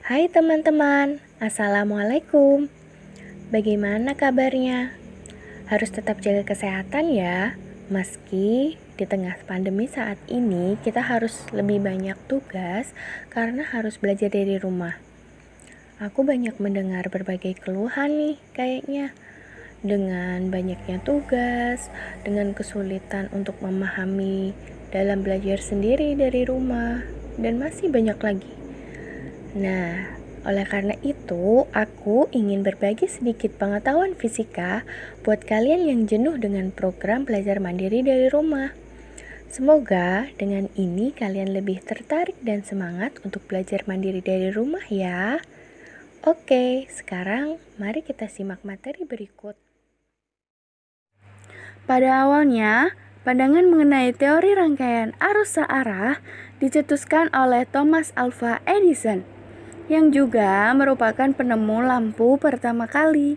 Hai teman-teman, Assalamualaikum. Bagaimana kabarnya? Harus tetap jaga kesehatan ya. Meski di tengah pandemi saat ini kita harus lebih banyak tugas karena harus belajar dari rumah. Aku banyak mendengar berbagai keluhan nih kayaknya. Dengan banyaknya tugas, dengan kesulitan untuk memahami dalam belajar sendiri dari rumah, dan masih banyak lagi. Nah, oleh karena itu, aku ingin berbagi sedikit pengetahuan fisika buat kalian yang jenuh dengan program belajar mandiri dari rumah. Semoga dengan ini kalian lebih tertarik dan semangat untuk belajar mandiri dari rumah ya. Oke, sekarang mari kita simak materi berikut. Pada awalnya, pandangan mengenai teori rangkaian arus searah dicetuskan oleh Thomas Alva Edison, yang juga merupakan penemu lampu pertama kali.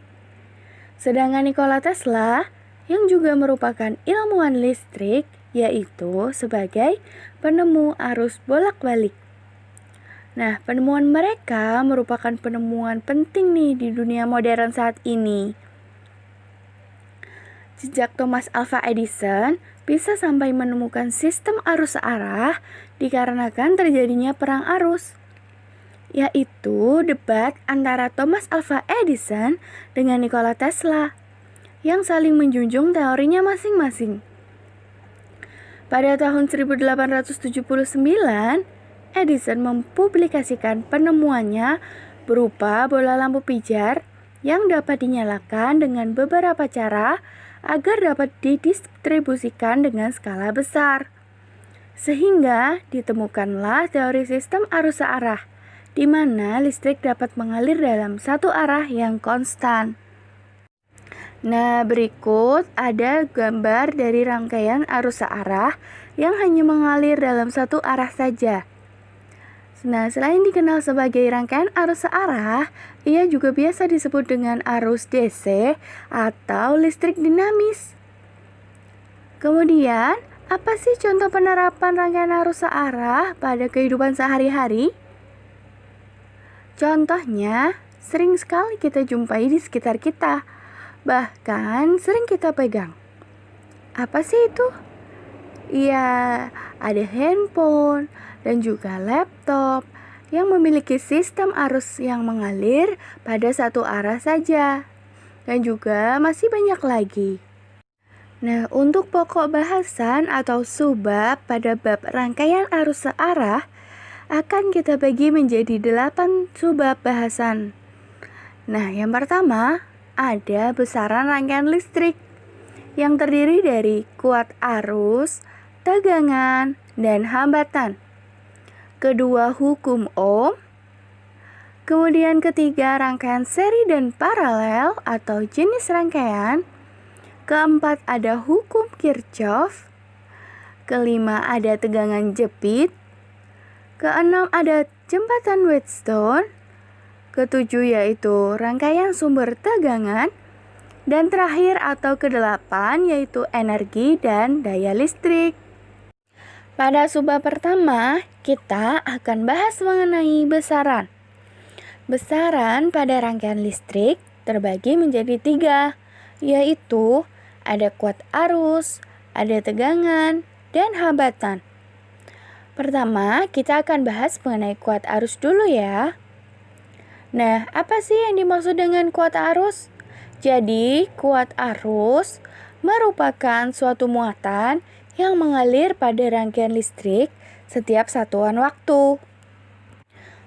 Sedangkan Nikola Tesla, yang juga merupakan ilmuwan listrik, yaitu sebagai penemu arus bolak-balik. Nah, penemuan mereka merupakan penemuan penting nih di dunia modern saat ini. Jejak Thomas Alva Edison bisa sampai menemukan sistem arus searah dikarenakan terjadinya perang arus, yaitu debat antara Thomas Alva Edison dengan Nikola Tesla yang saling menjunjung teorinya masing-masing. Pada tahun 1879, Edison mempublikasikan penemuannya berupa bola lampu pijar yang dapat dinyalakan dengan beberapa cara agar dapat didistribusikan dengan skala besar. Sehingga ditemukanlah teori sistem arus searah, di mana listrik dapat mengalir dalam satu arah yang konstan. Nah, berikut ada gambar dari rangkaian arus searah yang hanya mengalir dalam satu arah saja. Nah, selain dikenal sebagai rangkaian arus searah, ia juga biasa disebut dengan arus DC atau listrik dinamis. Kemudian, apa sih contoh penerapan rangkaian arus searah pada kehidupan sehari-hari? Contohnya, sering sekali kita jumpai di sekitar kita, bahkan sering kita pegang. Apa sih itu? Ya, ada handphone dan juga laptop yang memiliki sistem arus yang mengalir pada satu arah saja. Dan juga masih banyak lagi. Nah, untuk pokok bahasan atau subbab pada bab rangkaian arus searah akan kita bagi menjadi 8 subbab bahasan. Nah, yang pertama ada besaran rangkaian listrik yang terdiri dari kuat arus, tegangan, dan hambatan. Kedua, hukum Ohm. Kemudian ketiga, rangkaian seri dan paralel atau jenis rangkaian. Keempat, ada hukum Kirchhoff. Kelima, ada tegangan jepit. Keenam, ada jembatan Wheatstone. Ketujuh, yaitu rangkaian sumber tegangan. Dan terakhir atau kedelapan, yaitu energi dan daya listrik. Pada subbab pertama, kita akan bahas mengenai besaran. Besaran pada rangkaian listrik terbagi menjadi 3, yaitu ada kuat arus, ada tegangan, dan hambatan. Pertama, kita akan bahas mengenai kuat arus dulu ya. Nah, apa sih yang dimaksud dengan kuat arus? Jadi, kuat arus merupakan suatu muatan yang mengalir pada rangkaian listrik setiap satuan waktu.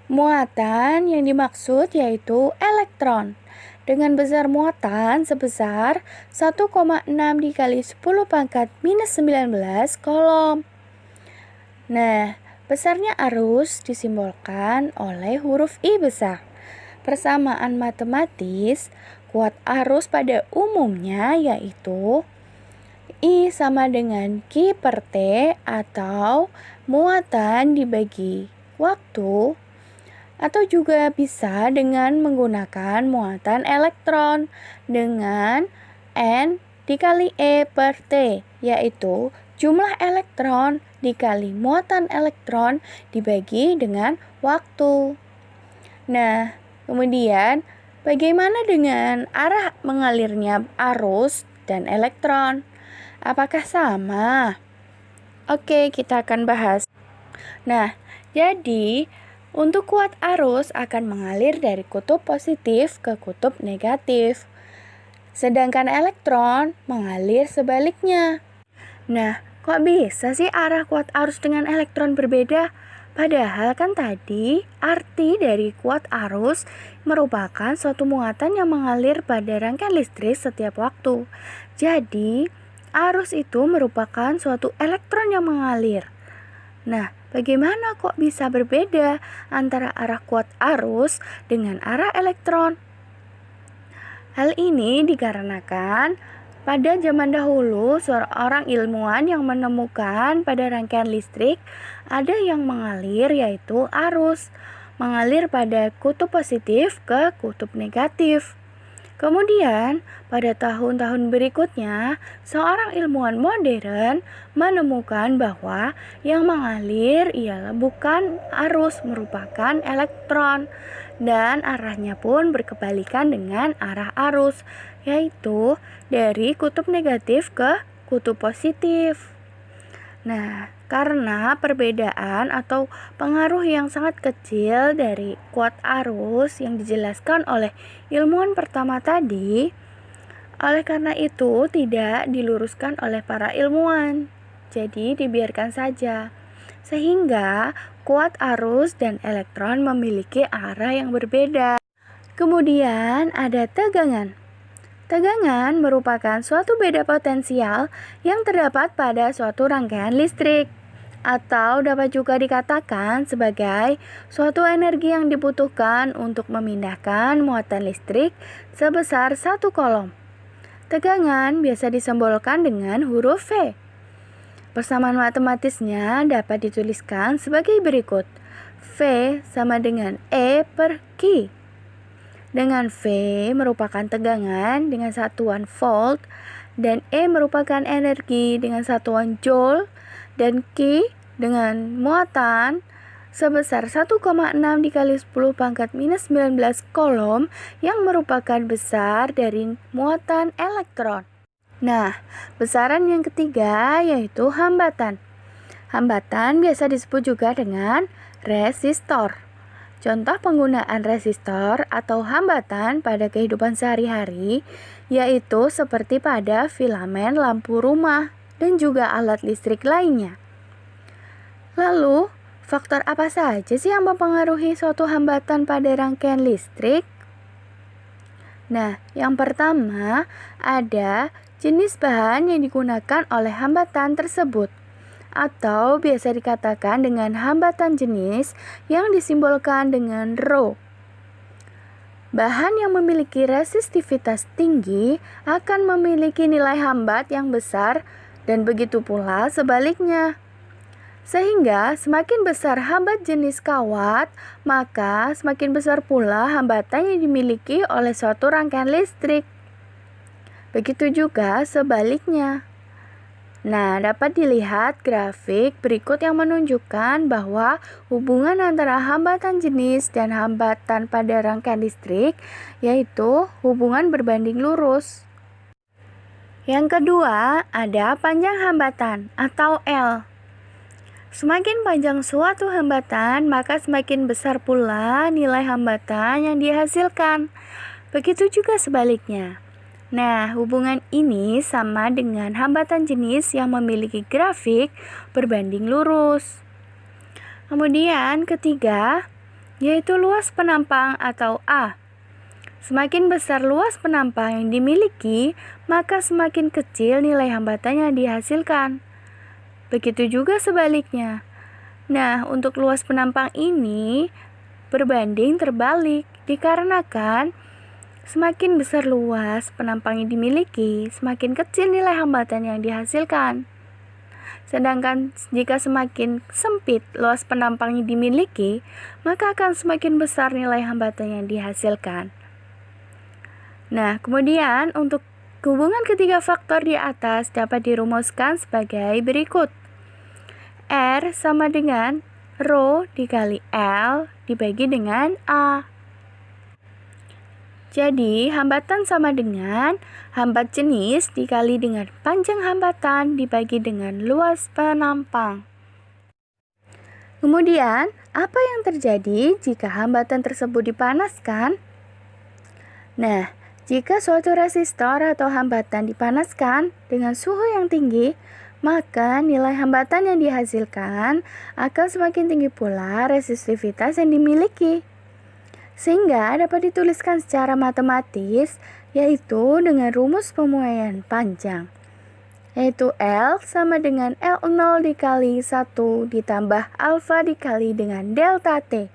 Muatan yang dimaksud yaitu elektron dengan besar muatan sebesar 1,6 dikali 10 pangkat minus 19 kolom. Nah, besarnya arus disimbolkan oleh huruf I besar. Persamaan matematis, kuat arus pada umumnya yaitu I sama dengan Q per T atau muatan dibagi waktu, atau juga bisa dengan menggunakan muatan elektron dengan N dikali E per T, yaitu jumlah elektron dikali muatan elektron dibagi dengan waktu. Nah, kemudian bagaimana dengan arah mengalirnya arus dan elektron? Apakah sama? Oke, kita akan bahas. Nah, jadi untuk kuat arus akan mengalir dari kutub positif ke kutub negatif. Sedangkan elektron mengalir sebaliknya. Nah, kok bisa sih arah kuat arus dengan elektron berbeda? Padahal kan tadi arti dari kuat arus merupakan suatu muatan yang mengalir pada rangkaian listrik setiap waktu. Jadi, arus itu merupakan suatu elektron yang mengalir. Nah, bagaimana kok bisa berbeda antara arah kuat arus dengan arah elektron? Hal ini dikarenakan pada zaman dahulu seorang ilmuwan yang menemukan pada rangkaian listrik ada yang mengalir yaitu arus, mengalir pada kutub positif ke kutub negatif. Kemudian, pada tahun-tahun berikutnya, seorang ilmuwan modern menemukan bahwa yang mengalir ialah bukan arus, merupakan elektron, dan arahnya pun berkebalikan dengan arah arus, yaitu dari kutub negatif ke kutub positif. Nah, karena perbedaan atau pengaruh yang sangat kecil dari kuat arus yang dijelaskan oleh ilmuwan pertama tadi, oleh karena itu tidak diluruskan oleh para ilmuwan. Jadi dibiarkan saja. Sehingga kuat arus dan elektron memiliki arah yang berbeda. Kemudian ada tegangan. Tegangan merupakan suatu beda potensial yang terdapat pada suatu rangkaian listrik, atau dapat juga dikatakan sebagai suatu energi yang dibutuhkan untuk memindahkan muatan listrik sebesar satu kolom. Tegangan biasa disimbolkan dengan huruf V. Persamaan matematisnya dapat dituliskan sebagai berikut. V sama dengan E per Q. Dengan V merupakan tegangan dengan satuan volt, dan E merupakan energi dengan satuan joule, dan Q dengan muatan sebesar 1,6 dikali 10 pangkat minus 19 kolom yang merupakan besar dari muatan elektron. Nah, besaran yang ketiga yaitu hambatan. Hambatan biasa disebut juga dengan resistor. Contoh penggunaan resistor atau hambatan pada kehidupan sehari-hari yaitu seperti pada filamen lampu rumah dan juga alat listrik lainnya. Lalu, faktor apa saja sih yang mempengaruhi suatu hambatan pada rangkaian listrik? Nah, yang pertama ada jenis bahan yang digunakan oleh hambatan tersebut, atau biasa dikatakan dengan hambatan jenis yang disimbolkan dengan Rho. Bahan yang memiliki resistivitas tinggi akan memiliki nilai hambat yang besar dan begitu pula sebaliknya. Sehingga semakin besar hambat jenis kawat, maka semakin besar pula hambatan yang dimiliki oleh suatu rangkaian listrik. Begitu juga sebaliknya. Nah, dapat dilihat grafik berikut yang menunjukkan bahwa hubungan antara hambatan jenis dan hambatan pada rangkaian listrik yaitu hubungan berbanding lurus. Yang kedua, ada panjang hambatan atau L. Semakin panjang suatu hambatan, maka semakin besar pula nilai hambatan yang dihasilkan. Begitu juga sebaliknya. Nah, hubungan ini sama dengan hambatan jenis yang memiliki grafik berbanding lurus. Kemudian ketiga, yaitu luas penampang atau A. Semakin besar luas penampang yang dimiliki, maka semakin kecil nilai hambatan yang dihasilkan. Begitu juga sebaliknya. Nah, untuk luas penampang ini berbanding terbalik dikarenakan Semakin besar luas penampang yang dimiliki, semakin kecil nilai hambatan yang dihasilkan. Sedangkan jika semakin sempit luas penampang yang dimiliki, maka akan semakin besar nilai hambatan yang dihasilkan. Nah, kemudian untuk hubungan ketiga faktor di atas dapat dirumuskan sebagai berikut. R sama dengan Rho dikali L dibagi dengan A. Jadi, hambatan sama dengan hambat jenis dikali dengan panjang hambatan dibagi dengan luas penampang. Kemudian, apa yang terjadi jika hambatan tersebut dipanaskan? Nah, jika suatu resistor atau hambatan dipanaskan dengan suhu yang tinggi, maka nilai hambatan yang dihasilkan akan semakin tinggi pula resistivitas yang dimiliki. Sehingga dapat dituliskan secara matematis, yaitu dengan rumus pemuaian panjang, yaitu L sama dengan L0 dikali 1 ditambah alfa dikali dengan delta T.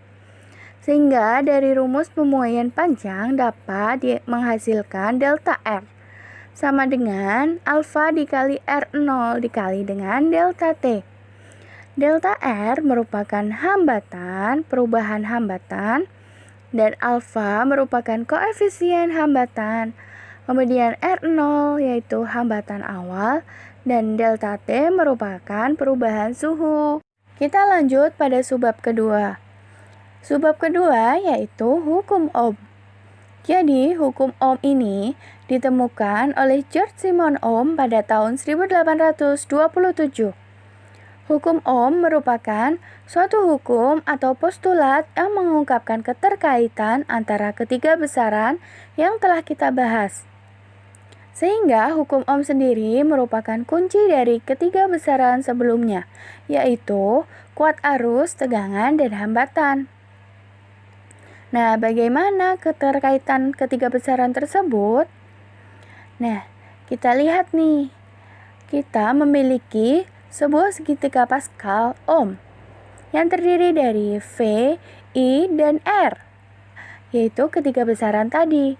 Sehingga dari rumus pemuaian panjang dapat menghasilkan delta R sama dengan alfa dikali R0 dikali dengan delta T. Delta R merupakan hambatan, perubahan hambatan, dan alfa merupakan koefisien hambatan. Kemudian R0 yaitu hambatan awal, dan delta T merupakan perubahan suhu. Kita lanjut pada subbab kedua. Subbab kedua yaitu hukum Ohm. Jadi, hukum Ohm ini ditemukan oleh George Simon Ohm pada tahun 1827. Hukum Ohm merupakan suatu hukum atau postulat yang mengungkapkan keterkaitan antara ketiga besaran yang telah kita bahas. Sehingga hukum Ohm sendiri merupakan kunci dari ketiga besaran sebelumnya, yaitu kuat arus, tegangan, dan hambatan. Nah, bagaimana keterkaitan ketiga besaran tersebut? Nah, kita lihat nih. Kita memiliki sebuah segitiga Pascal Ohm yang terdiri dari V, I, dan R, yaitu ketiga besaran tadi.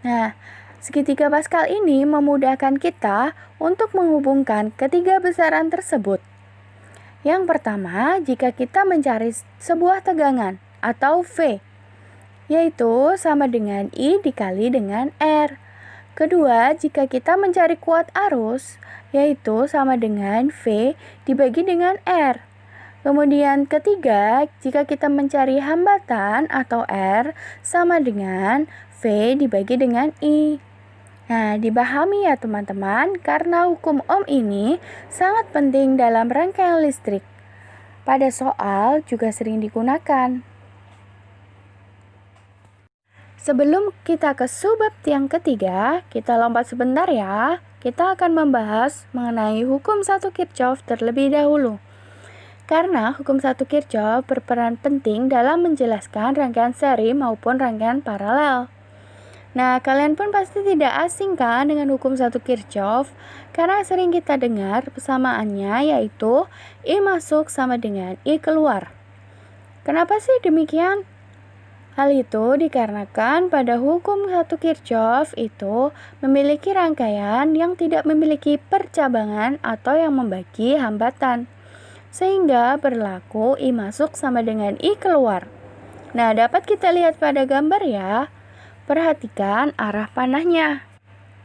Nah, segitiga Pascal ini memudahkan kita untuk menghubungkan ketiga besaran tersebut. Yang pertama, jika kita mencari sebuah tegangan atau V, yaitu sama dengan I dikali dengan R. Kedua, jika kita mencari kuat arus, yaitu sama dengan V dibagi dengan R. Kemudian ketiga, jika kita mencari hambatan atau R, sama dengan V dibagi dengan I. Nah, dipahami ya teman-teman, karena hukum Ohm ini sangat penting dalam rangkaian listrik. Pada soal juga sering digunakan. Sebelum kita ke subbab yang ketiga, kita lompat sebentar ya. Kita akan membahas mengenai hukum 1 Kirchhoff terlebih dahulu. Karena hukum 1 Kirchhoff berperan penting dalam menjelaskan rangkaian seri maupun rangkaian paralel. Nah, kalian pun pasti tidak asing kan dengan hukum 1 Kirchhoff, karena sering kita dengar persamaannya, yaitu I masuk sama dengan I keluar. Kenapa sih demikian? Hal itu dikarenakan pada hukum 1 Kirchhoff itu memiliki rangkaian yang tidak memiliki percabangan atau yang membagi hambatan, sehingga berlaku I masuk sama dengan I keluar. Nah, dapat kita lihat pada gambar ya. Perhatikan arah panahnya.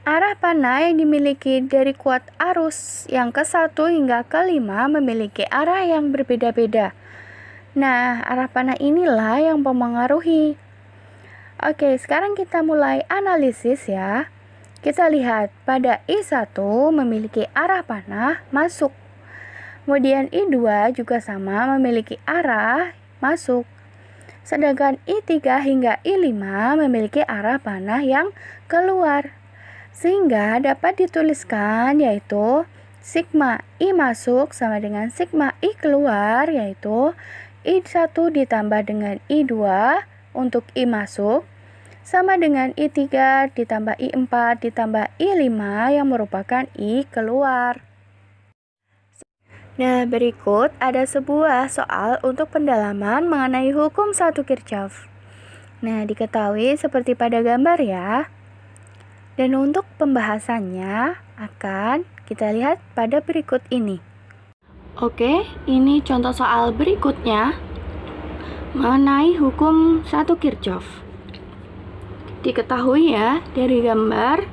Arah panah yang dimiliki dari kuat arus yang ke-1 hingga ke-5 memiliki arah yang berbeda-beda. Nah, arah panah inilah yang memengaruhi. Oke, sekarang kita mulai analisis ya. Kita lihat pada I1 memiliki arah panah masuk. Kemudian I2 juga sama memiliki arah masuk. Sedangkan I3 hingga I5 memiliki arah panah yang keluar. Sehingga dapat dituliskan yaitu sigma I masuk sama dengan sigma I keluar, yaitu I1 ditambah dengan I2 untuk I masuk sama dengan I3 ditambah I4 ditambah I5 yang merupakan I keluar. Nah, berikut ada sebuah soal untuk pendalaman mengenai hukum 1 Kirchhoff. Nah, diketahui seperti pada gambar ya. Dan untuk pembahasannya akan kita lihat pada berikut ini. Oke, ini contoh soal berikutnya mengenai hukum 1 Kirchhoff. Diketahui ya dari gambar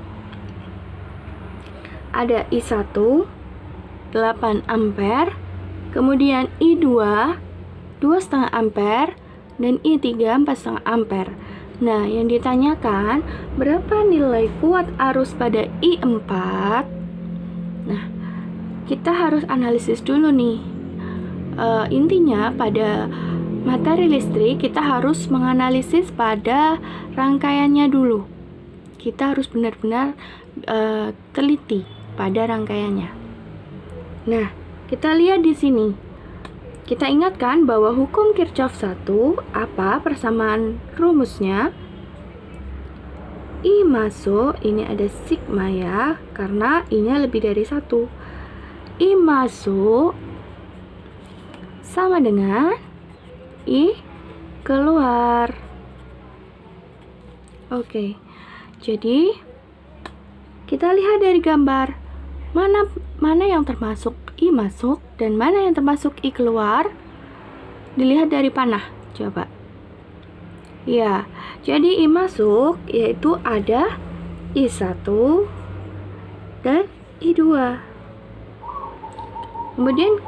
ada I1 8 ampere, kemudian I2 2,5 ampere, dan I3 4,5 ampere. Nah, yang ditanyakan berapa nilai kuat arus pada I4? Nah, kita harus analisis dulu nih. Intinya pada materi listrik kita harus menganalisis pada rangkaiannya dulu. Kita harus benar-benar teliti pada rangkaiannya. Nah, kita lihat di sini. Kita ingatkan bahwa hukum Kirchhoff 1 apa persamaan rumusnya? I masuk, ini ada sigma ya, karena I-nya lebih dari 1. I masuk sama dengan I keluar. Oke, jadi kita lihat dari gambar mana yang termasuk I masuk dan mana yang termasuk I keluar. Dilihat dari panah, coba. Ya, jadi I masuk yaitu ada I1 dan I2. Kemudian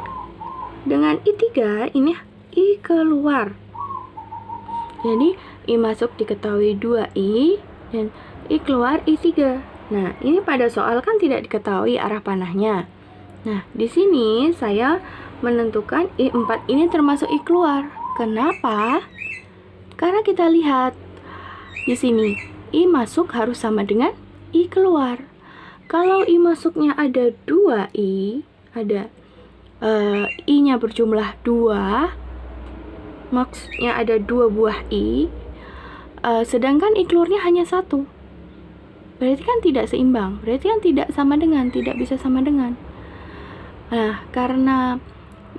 dengan I3 ini I keluar. Jadi I masuk diketahui 2I dan I keluar I3. Nah, ini pada soal kan tidak diketahui arah panahnya. Nah, di sini saya menentukan I4 ini termasuk I keluar. Kenapa? Karena kita lihat di sini I masuk harus sama dengan I keluar. Kalau I masuknya ada 2I, ada I-nya berjumlah 2, maksudnya ada 2 buah I, sedangkan I keluarnya hanya 1. Berarti kan tidak seimbang, berarti kan tidak sama dengan, tidak bisa sama dengan. Nah, karena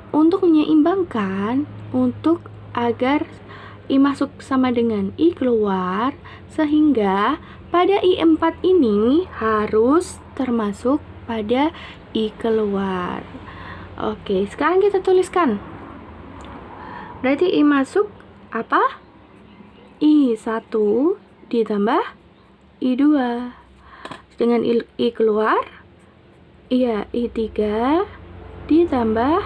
untuk menyeimbangkan, untuk agar I masuk sama dengan I keluar, sehingga pada I4 ini harus termasuk pada I keluar. Oke, sekarang kita tuliskan. Berarti I masuk apa? I1 ditambah I2. Dengan I keluar, iya I3 ditambah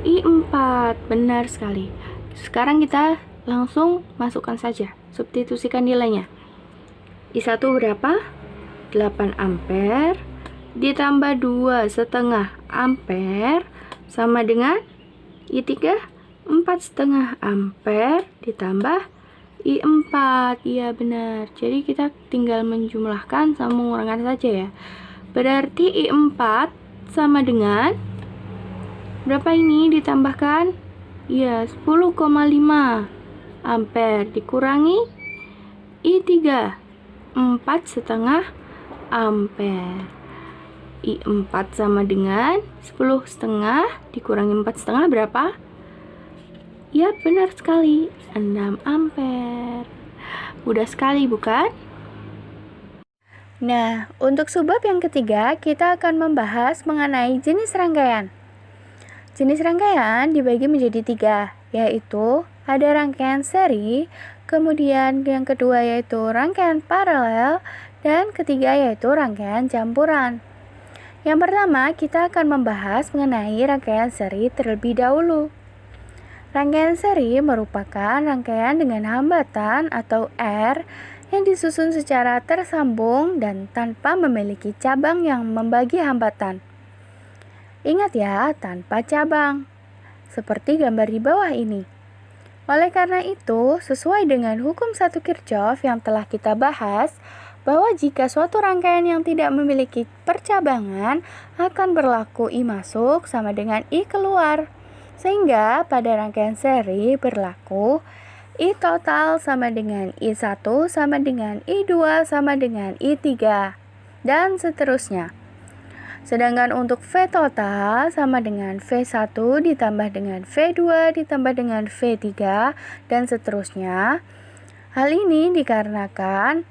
I4. Benar sekali. Sekarang kita langsung masukkan saja, substitusikan nilainya. I1 berapa? 8 ampere ditambah 2,5 ampere sama dengan I3 4,5 ampere ditambah I4. Iya benar. Jadi kita tinggal menjumlahkan sama mengurangkan saja ya. Berarti I4 sama dengan berapa ini ditambahkan? Iya, 10,5 ampere dikurangi I3 4,5 ampere. I4 sama dengan 10,5 dikurangi 4,5 berapa? Ya, benar sekali, 6 ampere. Mudah sekali, bukan? Nah, untuk subbab yang ketiga, kita akan membahas mengenai jenis rangkaian. Jenis rangkaian dibagi menjadi 3, yaitu ada rangkaian seri, kemudian yang kedua yaitu rangkaian paralel, dan ketiga yaitu rangkaian campuran. Yang pertama, kita akan membahas mengenai rangkaian seri terlebih dahulu. Rangkaian seri merupakan rangkaian dengan hambatan atau R yang disusun secara tersambung dan tanpa memiliki cabang yang membagi hambatan. Ingat ya, tanpa cabang, seperti gambar di bawah ini. Oleh karena itu, sesuai dengan hukum 1 Kirchhoff yang telah kita bahas, bahwa jika suatu rangkaian yang tidak memiliki percabangan akan berlaku I masuk sama dengan I keluar. Sehingga pada rangkaian seri berlaku I total sama dengan I1 sama dengan I2 sama dengan I3 dan seterusnya. Sedangkan untuk V total sama dengan V1 ditambah dengan V2 ditambah dengan V3 dan seterusnya. Hal ini dikarenakan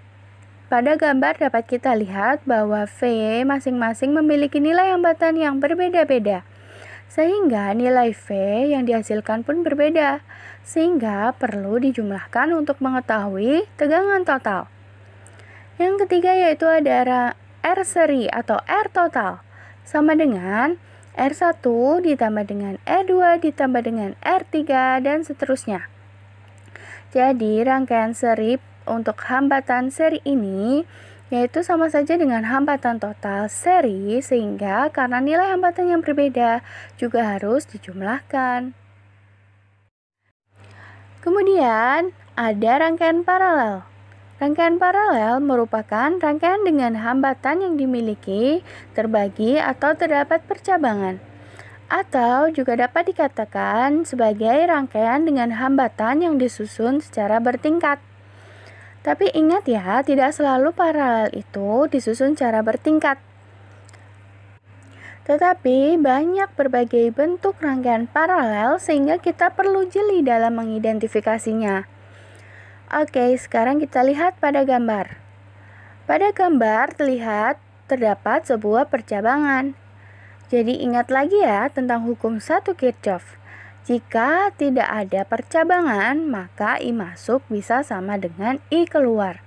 pada gambar dapat kita lihat bahwa V masing-masing memiliki nilai hambatan yang berbeda-beda. Sehingga nilai V yang dihasilkan pun berbeda. Sehingga perlu dijumlahkan untuk mengetahui tegangan total. Yang ketiga yaitu ada R seri atau R total. Sama dengan R1 ditambah dengan R2 ditambah dengan R3 dan seterusnya. Jadi rangkaian seri untuk hambatan seri ini yaitu sama saja dengan hambatan total seri, sehingga karena nilai hambatan yang berbeda juga harus dijumlahkan. Kemudian ada rangkaian paralel. Rangkaian paralel merupakan rangkaian dengan hambatan yang dimiliki, terbagi atau terdapat percabangan. Atau juga dapat dikatakan sebagai rangkaian dengan hambatan yang disusun secara bertingkat. Tapi ingat ya, tidak selalu paralel itu disusun secara bertingkat. Tetapi banyak berbagai bentuk rangkaian paralel sehingga kita perlu jeli dalam mengidentifikasinya. Oke, sekarang kita lihat pada gambar. Pada gambar terdapat sebuah percabangan. Jadi ingat lagi ya tentang hukum 1 Kirchhoff. Jika tidak ada percabangan, maka I masuk bisa sama dengan I keluar.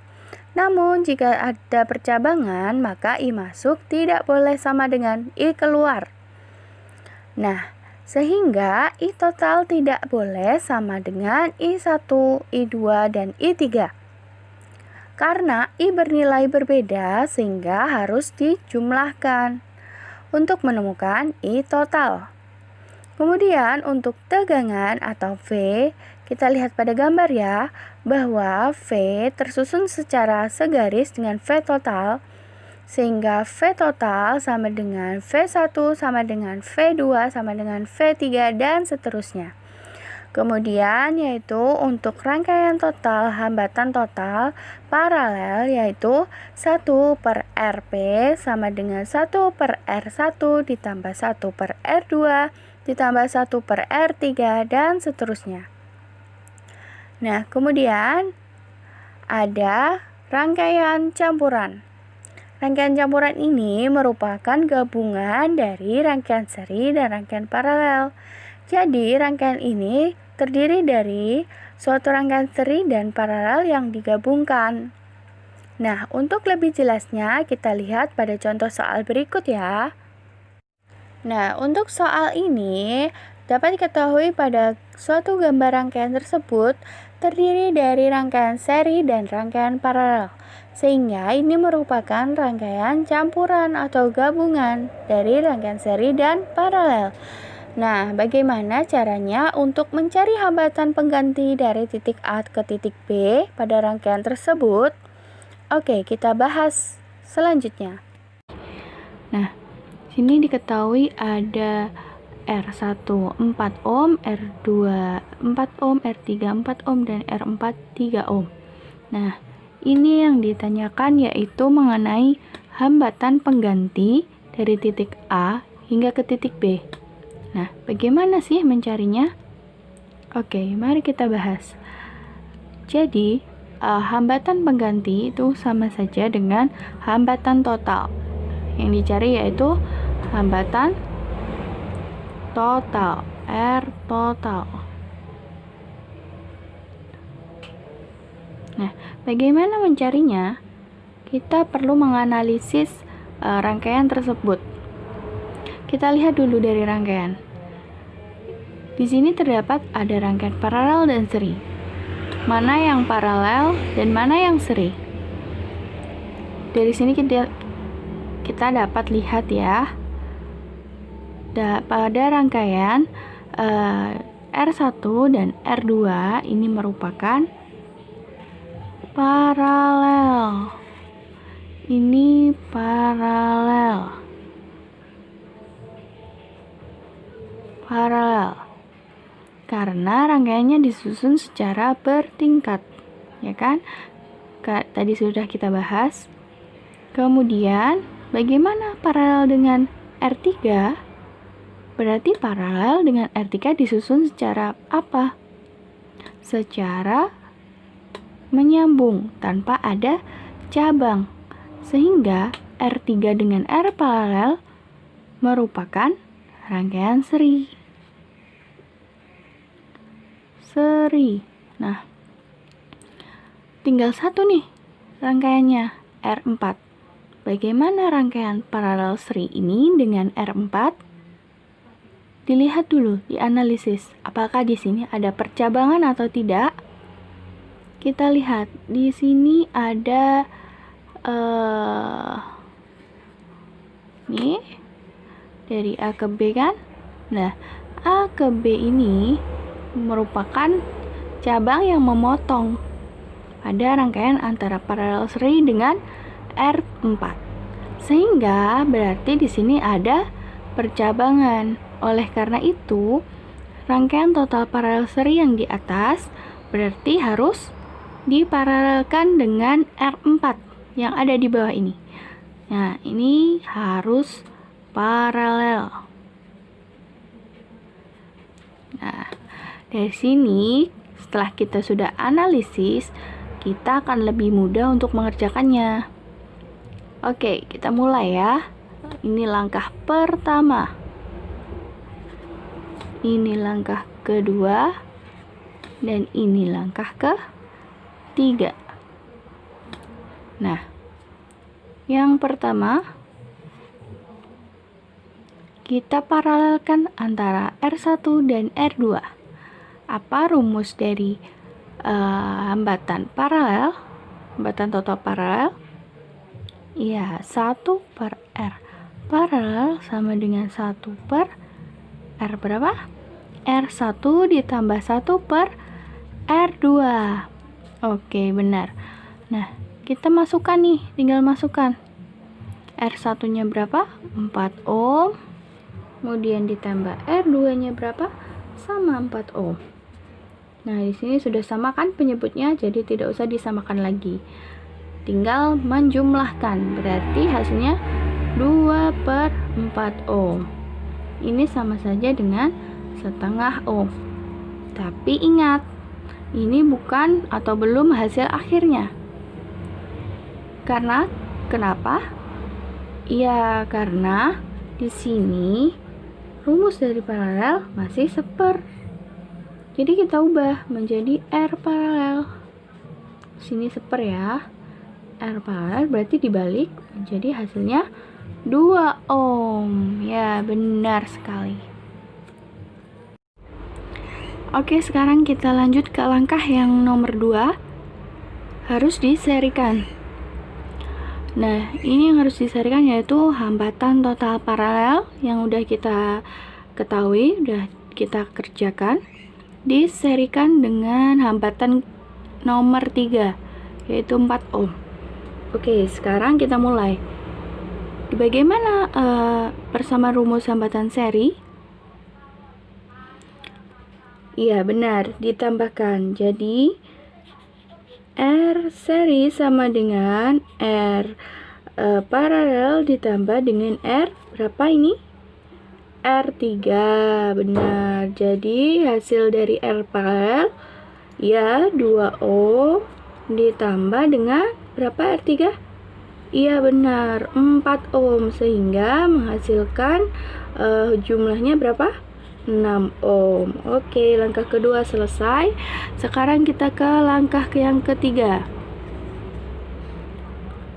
Namun jika ada percabangan, maka I masuk tidak boleh sama dengan I keluar. Nah, sehingga I total tidak boleh sama dengan I1, I2, dan I3. Karena I bernilai berbeda sehingga harus dijumlahkan untuk menemukan I total. Kemudian untuk tegangan atau V, kita lihat pada gambar ya, bahwa V tersusun secara segaris dengan V total, sehingga V total sama dengan V1 sama dengan V2 sama dengan V3 dan seterusnya. Kemudian yaitu untuk rangkaian total hambatan total paralel yaitu 1 per Rp sama dengan 1 per R1 ditambah 1 per R2 ditambah 1 per R3 dan seterusnya. Nah, kemudian ada rangkaian campuran. Rangkaian campuran ini merupakan gabungan dari rangkaian seri dan rangkaian paralel. Jadi, rangkaian ini terdiri dari suatu rangkaian seri dan paralel yang digabungkan. Nah, untuk lebih jelasnya kita lihat pada contoh soal berikut ya. Nah, untuk soal ini dapat diketahui pada suatu gambar rangkaian tersebut terdiri dari rangkaian seri dan rangkaian paralel. Sehingga ini merupakan rangkaian campuran atau gabungan dari rangkaian seri dan paralel. Nah, bagaimana caranya untuk mencari hambatan pengganti dari titik A ke titik B pada rangkaian tersebut? Oke, kita bahas selanjutnya. Nah, sini diketahui ada R1 4 ohm, R2 4 ohm, R3 4 ohm, dan R4 3 ohm. Nah, ini yang ditanyakan yaitu mengenai hambatan pengganti dari titik A hingga ke titik B. Nah, bagaimana sih mencarinya? Oke, mari kita bahas. Jadi, hambatan pengganti itu sama saja dengan hambatan total. Yang dicari yaitu hambatan total, R total. Nah, bagaimana mencarinya? Kita perlu menganalisis rangkaian tersebut. Kita lihat dulu dari rangkaian. Di sini terdapat ada rangkaian paralel dan seri. Mana yang paralel dan mana yang seri? Dari sini kita dapat lihat ya. Pada rangkaian R1 dan R2 ini merupakan paralel. Ini paralel. Karena rangkaiannya disusun secara bertingkat, ya kan? Tadi sudah kita bahas. Kemudian, bagaimana paralel dengan R3? Berarti paralel dengan R3 disusun secara apa? Secara menyambung tanpa ada cabang. Sehingga R3 dengan R paralel merupakan rangkaian seri. Nah, tinggal satu nih rangkaiannya, R4. Bagaimana rangkaian paralel seri ini dengan R4? Dilihat dulu, dianalisis. Apakah di sini ada percabangan atau tidak? Kita lihat, di sini ada nih dari A ke B kan? Nah, A ke B ini merupakan cabang yang memotong pada rangkaian antara paralel seri dengan R4. Sehingga berarti di sini ada percabangan. Oleh karena itu, rangkaian total paralel seri yang di atas berarti harus diparalelkan dengan R4 yang ada di bawah ini. Nah, ini harus paralel. Nah, dari sini setelah kita sudah analisis, kita akan lebih mudah untuk mengerjakannya. Oke, kita mulai ya. Ini langkah pertama. Ini langkah kedua. Dan ini langkah ketiga. Nah, yang pertama, kita paralelkan antara R1 dan R2. Apa rumus dari hambatan paralel? Hambatan total paralel? Iya, 1 per R. Paralel sama dengan 1 per R berapa? R1 ditambah 1 per R2. Oke, benar. Nah, kita masukkan nih, tinggal masukkan. R1-nya berapa? 4 ohm. Kemudian ditambah R2-nya berapa? Sama 4 ohm. Nah, di sini sudah sama kan penyebutnya, jadi tidak usah disamakan lagi. Tinggal menjumlahkan, berarti hasilnya 2 per 4 ohm. Ini sama saja dengan setengah ohm. Tapi ingat, ini bukan atau belum hasil akhirnya. Karena kenapa? Ya, karena di sini rumus dari paralel masih seper. Jadi kita ubah menjadi R paralel. Sini seper ya. R paralel berarti dibalik menjadi hasilnya 2 ohm. Ya, benar sekali. Oke, sekarang kita lanjut ke langkah yang nomor 2. Harus diserikan. Nah, ini yang harus diserikan yaitu hambatan total paralel yang udah kita ketahui, udah kita kerjakan. Diserikan dengan hambatan nomor 3, yaitu 4 ohm. Oke, sekarang kita mulai. Bagaimana persamaan rumus hambatan seri? Iya, benar, ditambahkan. Jadi R seri sama dengan R paralel ditambah dengan R berapa ini? R3, benar. Jadi hasil dari R paralel ya 2 ohm ditambah dengan berapa R3? Iya, benar, 4 ohm, sehingga menghasilkan jumlahnya berapa? 6 ohm. Oke, langkah kedua selesai. Sekarang kita ke langkah yang ketiga.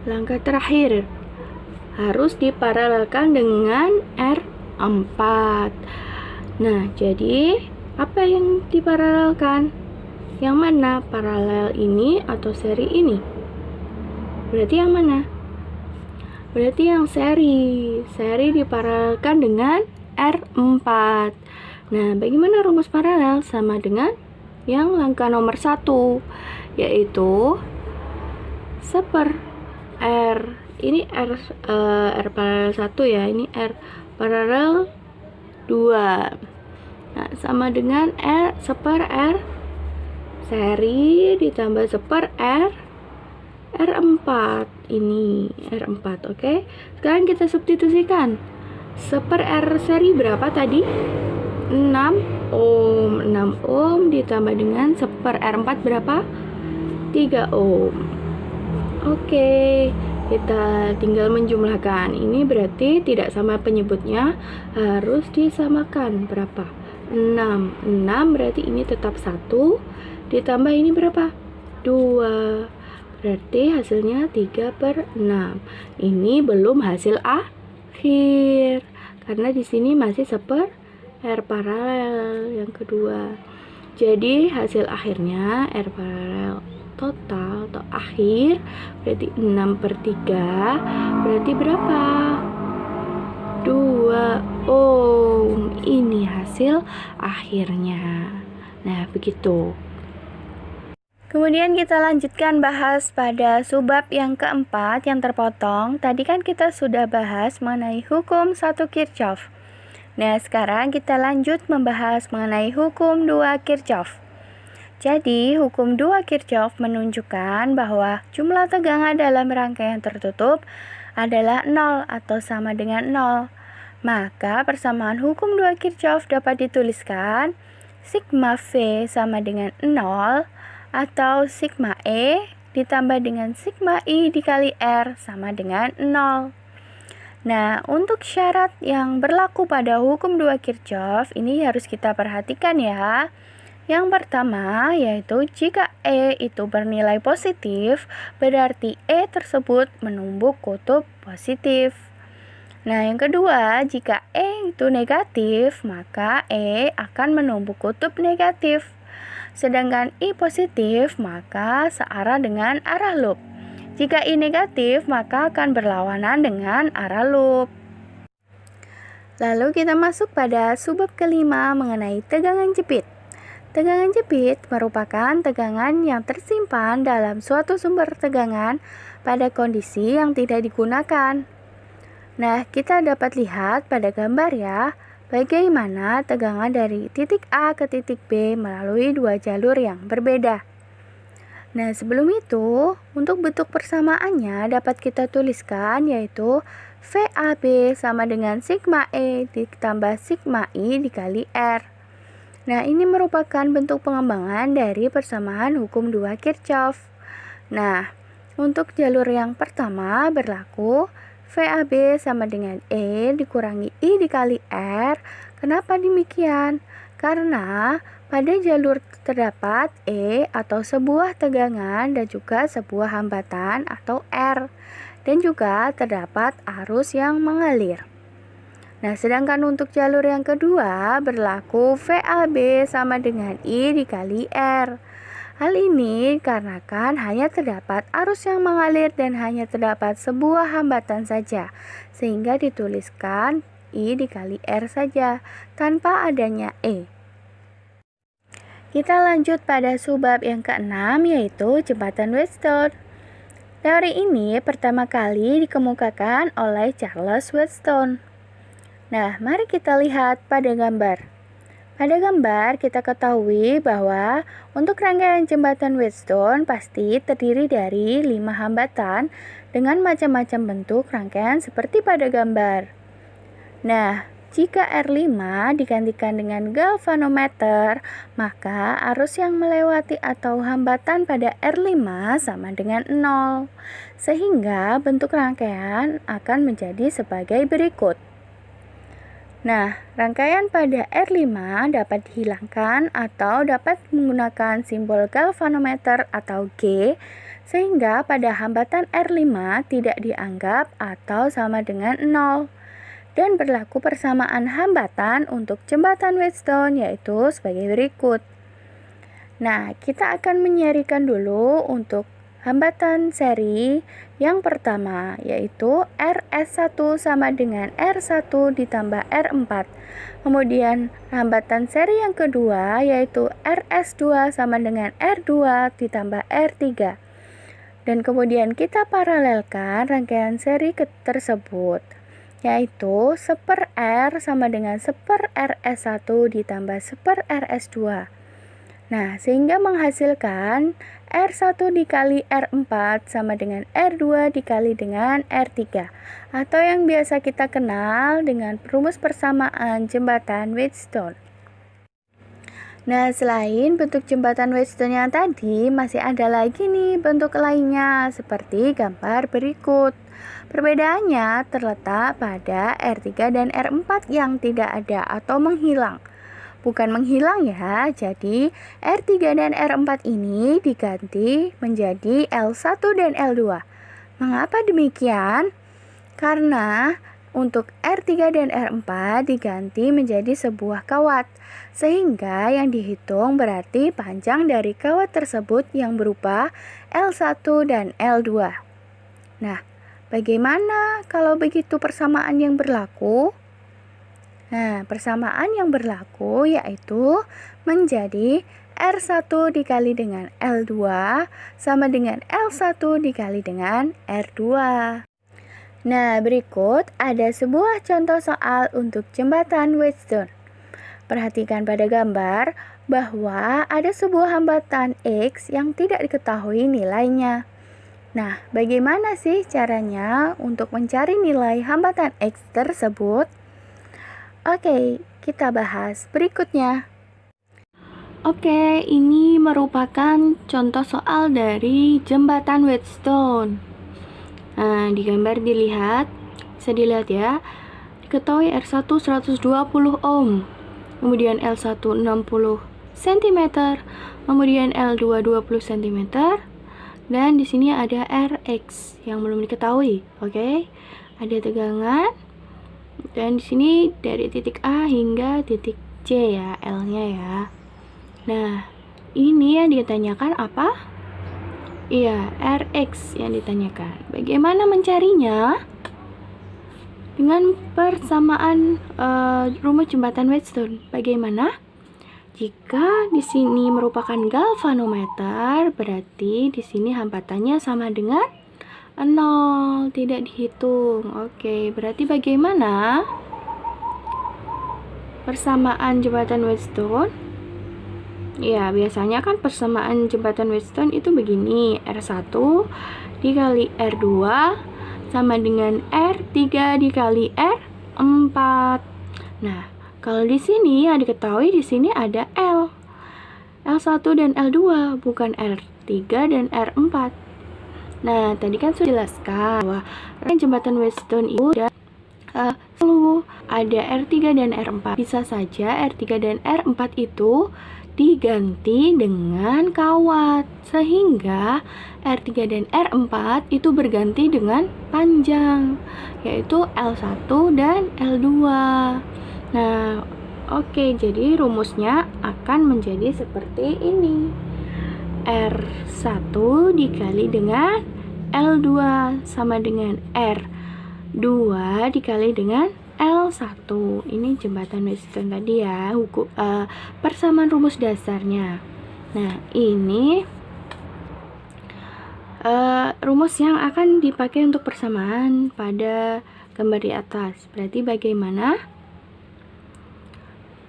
Langkah terakhir, harus diparalelkan dengan R4. Nah, jadi apa yang diparalelkan? Yang mana? Paralel ini atau seri ini? Berarti yang mana? Berarti yang seri. Seri diparalelkan dengan R4. Nah, bagaimana rumus paralel? Sama dengan yang langkah nomor 1, yaitu seper R. Ini R paralel 1 ya, ini R paralel 2. Nah, sama dengan R seper R seri ditambah seper R4. Ini R4, oke. Sekarang kita substitusikan. Seper R seri berapa tadi? 6 ohm. 6 ohm ditambah dengan seper R4 berapa? 3 ohm. Oke, kita tinggal menjumlahkan. Ini berarti tidak sama penyebutnya, harus disamakan. Berapa? 6. 6 berarti ini tetap 1, ditambah ini berapa? 2. Berarti hasilnya 3/6. Ini belum hasil akhir, karena di sini masih R paralel yang kedua. Jadi hasil akhirnya R paralel total atau akhir berarti 6/3, berarti berapa? 2 ohm. Ini hasil akhirnya. Nah, begitu. Kemudian kita lanjutkan bahas pada subbab yang keempat yang terpotong. Tadi kan kita sudah bahas mengenai hukum 1 Kirchhoff. Nah, sekarang kita lanjut membahas mengenai hukum 2 Kirchhoff. Jadi, hukum 2 Kirchhoff menunjukkan bahwa jumlah tegangan dalam rangkaian tertutup adalah 0 atau sama dengan 0. Maka persamaan hukum 2 Kirchhoff dapat dituliskan sigma V sama dengan 0 atau sigma E ditambah dengan sigma I dikali R sama dengan 0. Nah, untuk syarat yang berlaku pada hukum 2 Kirchhoff ini harus kita perhatikan ya. Yang pertama yaitu jika E itu bernilai positif, berarti E tersebut menumbuk kutub positif. Nah, yang kedua, jika E itu negatif, maka E akan menumbuk kutub negatif. Sedangkan I positif, maka searah dengan arah loop. Jika I negatif, maka akan berlawanan dengan arah loop. Lalu kita masuk pada subbab kelima mengenai tegangan jepit. Tegangan jepit merupakan tegangan yang tersimpan dalam suatu sumber tegangan pada kondisi yang tidak digunakan. Nah, kita dapat lihat pada gambar ya, bagaimana tegangan dari titik A ke titik B melalui dua jalur yang berbeda. Nah, sebelum itu, untuk bentuk persamaannya dapat kita tuliskan yaitu VAB sama dengan sigma E ditambah sigma I dikali R. Nah, ini merupakan bentuk pengembangan dari persamaan hukum 2 Kirchhoff. Nah, untuk jalur yang pertama berlaku VAB sama dengan E dikurangi I dikali R. Kenapa demikian? Karena pada jalur terdapat E atau sebuah tegangan dan juga sebuah hambatan atau R, dan juga terdapat arus yang mengalir. Nah, sedangkan untuk jalur yang kedua berlaku VAB sama dengan I dikali R. Hal ini dikarenakan hanya terdapat arus yang mengalir dan hanya terdapat sebuah hambatan saja, sehingga dituliskan I dikali R saja, tanpa adanya E. Kita lanjut pada subbab yang keenam yaitu jembatan Wheatstone. Teori ini pertama kali dikemukakan oleh Charles Wheatstone. Nah, mari kita lihat pada gambar. Pada gambar kita ketahui bahwa untuk rangkaian jembatan Wheatstone pasti terdiri dari 5 hambatan dengan macam-macam bentuk rangkaian seperti pada gambar. Nah, jika R5 digantikan dengan galvanometer, maka arus yang melewati atau hambatan pada R5 sama dengan 0, sehingga bentuk rangkaian akan menjadi sebagai berikut. Nah, rangkaian pada R5 dapat dihilangkan atau dapat menggunakan simbol galvanometer atau G, sehingga pada hambatan R5 tidak dianggap atau sama dengan 0. Dan berlaku persamaan hambatan untuk jembatan Wheatstone yaitu sebagai berikut. Nah, kita akan menyerikan dulu untuk hambatan seri yang pertama yaitu RS1 sama dengan R1 ditambah R4. Kemudian hambatan seri yang kedua yaitu RS2 sama dengan R2 ditambah R3. Dan kemudian kita paralelkan rangkaian seri tersebut yaitu 1/R sama dengan 1/RS1 ditambah 1/RS2. Nah, sehingga menghasilkan R1 dikali R4 sama dengan R2 dikali dengan R3, atau yang biasa kita kenal dengan rumus persamaan jembatan Wheatstone. Nah, selain bentuk jembatan Wheatstone yang tadi, masih ada lagi nih bentuk lainnya seperti gambar berikut. Perbedaannya terletak pada R3 dan R4 yang tidak ada atau menghilang. Bukan menghilang ya, jadi R3 dan R4 ini diganti menjadi L1 dan L2. Mengapa demikian? Karena untuk R3 dan R4 diganti menjadi sebuah kawat, sehingga yang dihitung berarti panjang dari kawat tersebut yang berupa L1 dan L2. Nah, bagaimana kalau begitu persamaan yang berlaku? Nah, persamaan yang berlaku yaitu menjadi R1 dikali dengan L2 sama dengan L1 dikali dengan R2. Nah, berikut ada sebuah contoh soal untuk jembatan Wheatstone. Perhatikan pada gambar bahwa ada sebuah hambatan X yang tidak diketahui nilainya. Nah, bagaimana sih caranya untuk mencari nilai hambatan X tersebut? Oke, kita bahas berikutnya. Oke, ini merupakan contoh soal dari jembatan Wheatstone. Nah, di gambar bisa dilihat ya. Diketahui R1 120 ohm, kemudian L1 60 cm, kemudian L2 20 cm, dan di sini ada Rx yang belum diketahui. Oke. Ada tegangan dan di sini dari titik A hingga titik C ya, L-nya ya. Nah, ini yang ditanyakan apa? Iya, Rx yang ditanyakan. Bagaimana mencarinya? Dengan persamaan rumus jembatan Wheatstone. Bagaimana? Jika di sini merupakan galvanometer, berarti di sini hambatannya sama dengan 0, tidak dihitung. Oke, berarti bagaimana persamaan jembatan Wheatstone? Ya, biasanya kan persamaan jembatan Wheatstone itu begini. R1 dikali R2 sama dengan R3 dikali R4. Nah, kalau di sini yang diketahui di sini ada L. L1 dan L2, bukan R3 dan R4. Nah, tadi kan sudah jelaskan bahwa jembatan Wheatstone itu selalu ada R3 dan R4. Bisa saja R3 dan R4 itu diganti dengan kawat, sehingga R3 dan R4 itu berganti dengan panjang, yaitu L1 dan L2. Nah, oke, jadi rumusnya akan menjadi seperti ini. R1 dikali dengan L2 sama dengan R2 dikali dengan L1. Ini jembatan Wheatstone tadi ya, persamaan rumus dasarnya. Nah, ini rumus yang akan dipakai untuk persamaan pada gambar di atas. Berarti bagaimana?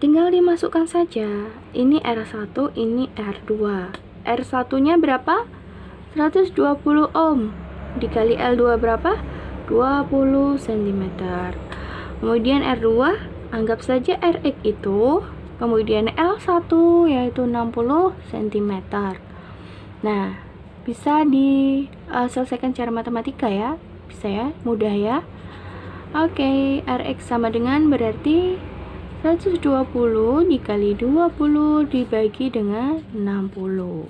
Tinggal dimasukkan saja. Ini R1, ini R2. R1-nya berapa? 120 ohm. Dikali L2 berapa? 20 cm. Kemudian R2, anggap saja Rx itu, kemudian L1 yaitu 60 cm. Nah, bisa diselesaikan secara matematika ya. Bisa ya, mudah ya. Oke, Rx sama dengan berarti 120 dikali 20 dibagi dengan 60.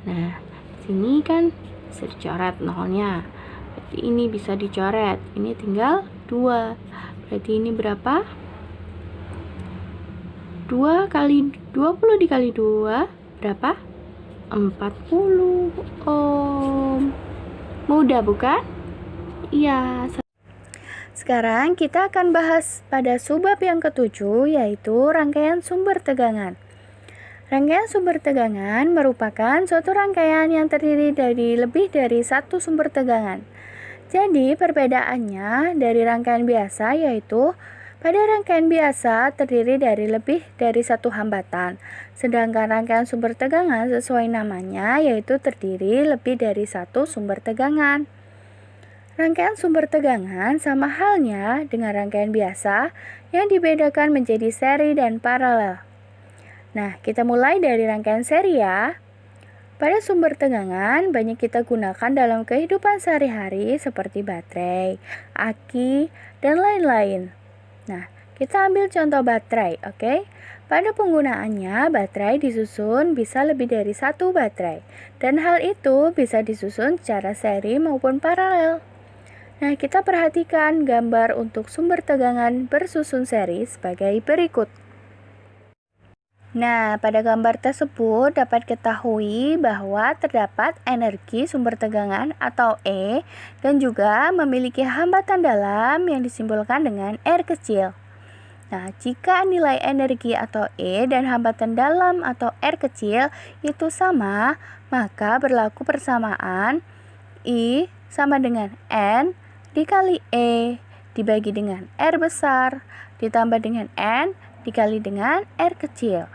Nah, sini kan bisa dicoret nolnya. Berarti ini bisa dicoret. Ini tinggal 2. Berarti ini berapa? 2 kali 20 dikali 2 berapa? 40 ohm. Mudah bukan? Iya. Sekarang kita akan bahas pada subbab yang ketujuh, yaitu rangkaian sumber tegangan. Rangkaian sumber tegangan merupakan suatu rangkaian yang terdiri dari lebih dari satu sumber tegangan. Jadi perbedaannya dari rangkaian biasa yaitu pada rangkaian biasa terdiri dari lebih dari satu hambatan, sedangkan rangkaian sumber tegangan sesuai namanya yaitu terdiri lebih dari satu sumber tegangan. Rangkaian sumber tegangan sama halnya dengan rangkaian biasa yang dibedakan menjadi seri dan paralel. Nah, kita mulai dari rangkaian seri ya. Pada sumber tegangan banyak kita gunakan dalam kehidupan sehari-hari seperti baterai, aki, dan lain-lain. Nah, kita ambil contoh baterai, oke? Pada penggunaannya, baterai disusun bisa lebih dari satu baterai, dan hal itu bisa disusun secara seri maupun paralel. Nah, kita perhatikan gambar untuk sumber tegangan bersusun seri sebagai berikut. Nah, pada gambar tersebut dapat ketahui bahwa terdapat energi sumber tegangan atau E dan juga memiliki hambatan dalam yang disimbolkan dengan R kecil. Nah, jika nilai energi atau E dan hambatan dalam atau R kecil itu sama, maka berlaku persamaan I sama dengan N dikali E dibagi dengan R besar ditambah dengan N dikali dengan R kecil.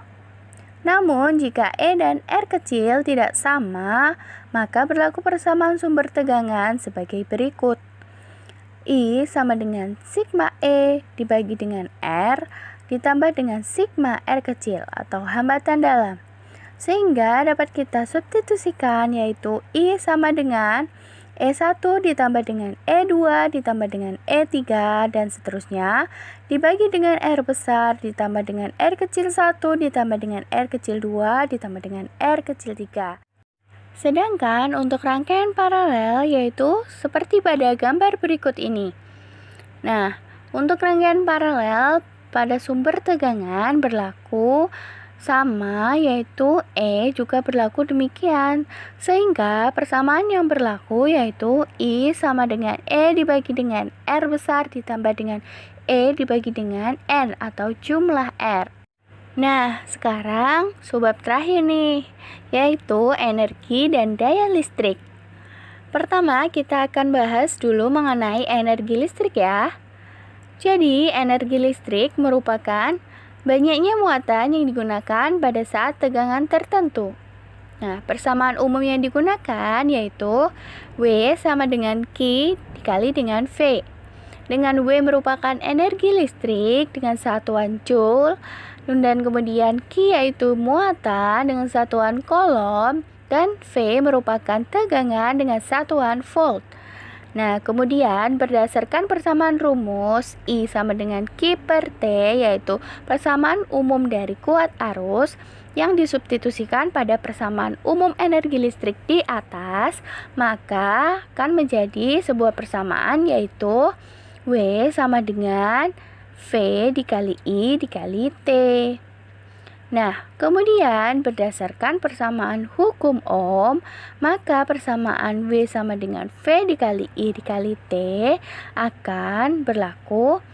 Namun, jika E dan R kecil tidak sama, maka berlaku persamaan sumber tegangan sebagai berikut. I sama dengan sigma E dibagi dengan R ditambah dengan sigma R kecil atau hambatan dalam. Sehingga dapat kita substitusikan yaitu I sama dengan E1 ditambah dengan E2 ditambah dengan E3 dan seterusnya dibagi dengan R besar ditambah dengan R kecil 1 ditambah dengan R kecil 2 ditambah dengan R kecil 3. Sedangkan untuk rangkaian paralel yaitu seperti pada gambar berikut ini. Nah, untuk rangkaian paralel pada sumber tegangan berlaku sama, yaitu E juga berlaku demikian, sehingga persamaan yang berlaku yaitu I sama dengan E dibagi dengan R besar ditambah dengan E dibagi dengan N atau jumlah R. Nah, sekarang subbab terakhir nih, yaitu energi dan daya listrik. Pertama, kita akan bahas dulu mengenai energi listrik ya. Jadi, energi listrik merupakan banyaknya muatan yang digunakan pada saat tegangan tertentu. Nah, persamaan umum yang digunakan yaitu W sama dengan Q dikali dengan V. Dengan W merupakan energi listrik dengan satuan Joule, dan kemudian Q yaitu muatan dengan satuan Coulomb, dan V merupakan tegangan dengan satuan Volt. Nah, kemudian berdasarkan persamaan rumus I sama dengan Q per T, yaitu persamaan umum dari kuat arus yang disubstitusikan pada persamaan umum energi listrik di atas, maka akan menjadi sebuah persamaan yaitu W sama dengan V dikali I dikali T. Nah, kemudian berdasarkan persamaan hukum Ohm, maka persamaan W sama dengan V dikali I dikali T akan berlaku.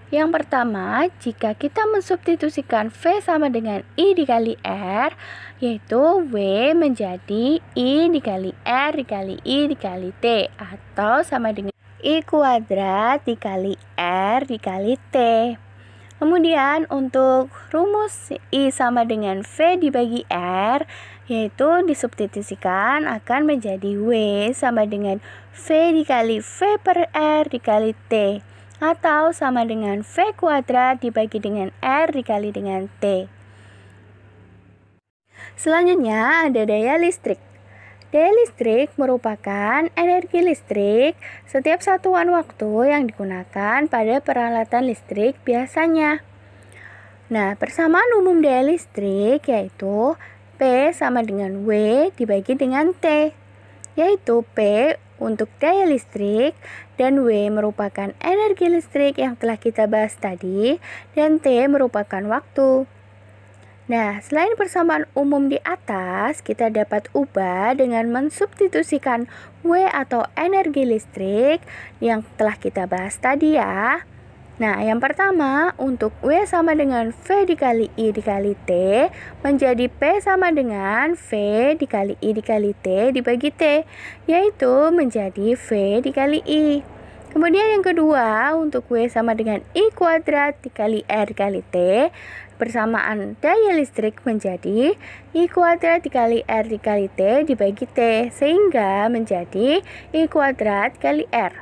Yang pertama, jika kita mensubstitusikan V sama dengan I dikali R, yaitu W menjadi I dikali R dikali I dikali T, atau sama dengan I kuadrat dikali R dikali T. Kemudian untuk rumus I sama dengan V dibagi R, yaitu disubstitusikan akan menjadi W sama dengan V dikali V per R dikali T, atau sama dengan V kuadrat dibagi dengan R dikali dengan T. Selanjutnya ada daya listrik. Daya listrik merupakan energi listrik setiap satuan waktu yang digunakan pada peralatan listrik biasanya. Nah, persamaan umum daya listrik yaitu P sama dengan W dibagi dengan T, yaitu P untuk daya listrik dan W merupakan energi listrik yang telah kita bahas tadi, dan T merupakan waktu. Nah, selain persamaan umum di atas, kita dapat ubah dengan mensubstitusikan W atau energi listrik yang telah kita bahas tadi ya. Nah, yang pertama, untuk W sama dengan V dikali I dikali T, menjadi P sama dengan V dikali I dikali T dibagi T, yaitu menjadi V dikali I. Kemudian yang kedua, untuk W sama dengan I kuadrat dikali R dikali T, persamaan daya listrik menjadi I kuadrat dikali R dikali T dibagi T, sehingga menjadi I kuadrat kali R.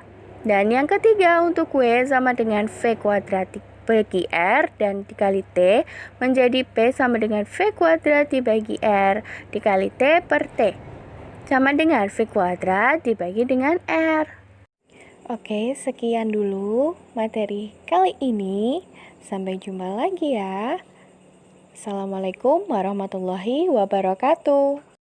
Dan yang ketiga, untuk W sama dengan V kuadrat bagi R dan dikali T menjadi P sama dengan V kuadrat dibagi R dikali T per T sama dengan V kuadrat dibagi dengan R. Oke, sekian dulu materi kali ini. Sampai jumpa lagi ya. Assalamualaikum warahmatullahi wabarakatuh.